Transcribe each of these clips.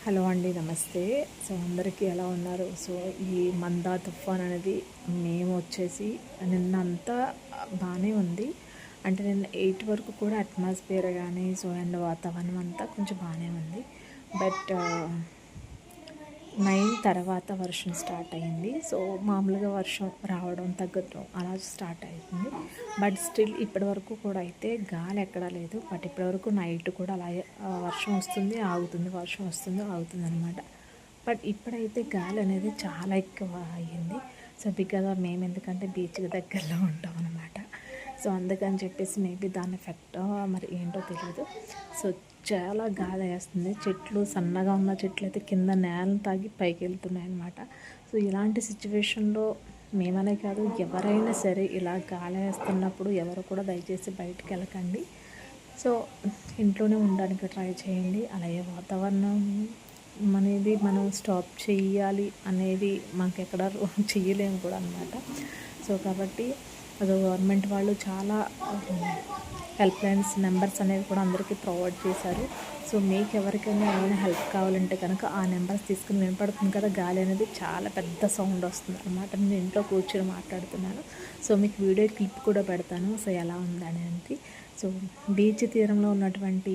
Hello అండి, నమస్తే. So అందరికీ ఎలా ఉన్నారు? సో ఈ మందా తుఫాన్ అనేది మేము వచ్చేసి నిన్నంతా బాగానే ఉంది. అంటే నిన్న 8 వరకు కూడా అట్మాస్ఫియర్ కానీ అండ్ వాతావరణం అంతా కొంచెం బాగానే ఉంది. బట్ 9 తర్వాత వర్షం స్టార్ట్ అయింది. సో మామూలుగా వర్షం రావడం తగ్గడం అలా స్టార్ట్ అయింది. బట్ స్టిల్ ఇప్పటి వరకు కూడా అయితే గాలి ఎక్కడా లేదు. బట్ ఇప్పటివరకు నైట్ కూడా అలాగే వర్షం వస్తుంది ఆగుతుంది, వర్షం వస్తుంది ఆగుతుంది అనమాట. బట్ ఇప్పుడైతే గాలి అనేది చాలా ఎక్కువ అయ్యింది. సో బికాజ్ మేము ఎందుకంటే బీచ్కి దగ్గరలో ఉంటాం అనమాట. సో అందుకని చెప్పేసి మేబీ దాని ఎఫెక్ట్ మరి ఏంటో తెలియదు. సో చాలా గాలి వేస్తుంది. చెట్లు సన్నగా ఉన్న చెట్లు అయితే కింద నేలను తాగి పైకి వెళ్తున్నాయి అన్నమాట. సో ఇలాంటి సిచ్యువేషన్లో మేమనే కాదు, ఎవరైనా సరే ఇలా గాలి వేస్తున్నప్పుడు ఎవరు కూడా దయచేసి బయటికి వెళ్ళకండి. సో ఇంట్లోనే ఉండడానికి ట్రై చేయండి. అలాగే వాతావరణం అనేది మనం స్టాప్ చేయాలి అనేది మాకు ఎక్కడ చెయ్యలేము కూడా అనమాట. సో కాబట్టి అది గవర్నమెంట్ వాళ్ళు చాలా హెల్ప్ లైన్స్ నెంబర్స్ అనేవి కూడా అందరికీ ప్రొవైడ్ చేశారు. సో మీకు ఎవరికైనా ఏమైనా హెల్ప్ కావాలంటే కనుక ఆ నెంబర్స్ తీసుకుని వినపడుతుంది కదా, గాలి అనేది చాలా పెద్ద సౌండ్ వస్తుంది అనమాట. నేను ఇంట్లో కూర్చొని మాట్లాడుతున్నాను. సో మీకు వీడియో క్లిప్ కూడా పెడతాను, సో ఎలా ఉందనేది. సో బీచ్ తీరంలో ఉన్నటువంటి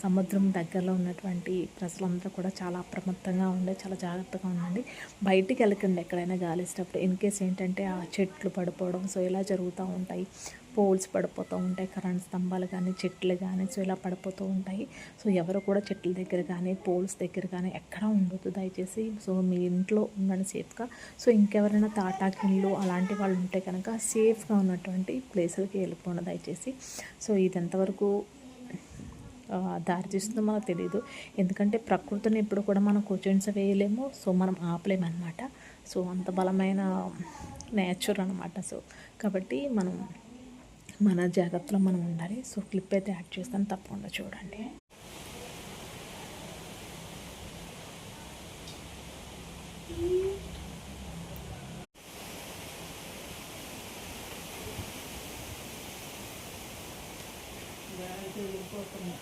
సముద్రం దగ్గరలో ఉన్నటువంటి ప్రజలందరూ కూడా చాలా అప్రమత్తంగా ఉండి చాలా జాగ్రత్తగా ఉండండి. బయటికి వెళ్ళకండి ఎక్కడైనా గాలి ఇచ్చినప్పుడు. ఇన్ కేస్ ఏంటంటే ఆ చెట్లు పడిపోవడం సో ఇలా జరుగుతూ ఉంటాయి. పోల్స్ పడిపోతూ ఉంటాయి, కరెంట్ స్తంభాలు కానీ చెట్లు కానీ సో ఇలా పడిపోతూ ఉంటాయి. సో ఎవరు కూడా చెట్ల దగ్గర కానీ పోల్స్ దగ్గర కానీ ఎక్కడా ఉండొద్దు దయచేసి. సో మీ ఇంట్లో ఉండండి సేఫ్గా. సో ఇంకెవరైనా తాటాకిళ్ళు అలాంటి వాళ్ళు ఉంటే కనుక సేఫ్గా ఉన్నటువంటి ప్లేసులకి వెళ్ళిపోండి దయచేసి. సో ఇది ఎంతవరకు దారి తీస్తుందో మనకు తెలియదు. ఎందుకంటే ప్రకృతిని ఎప్పుడు కూడా మనం క్వశ్చన్స్ వేయలేము, సో మనం ఆపలేమన్నమాట. సో అంత బలమైన నేచర్ అనమాట. సో కాబట్టి మనం మన జాగ్రత్తలో మనం ఉండాలి. సో క్లిప్ అయితే యాడ్ చేస్తాను, తప్పకుండా చూడండి. వెళ్ళిపోతుంది.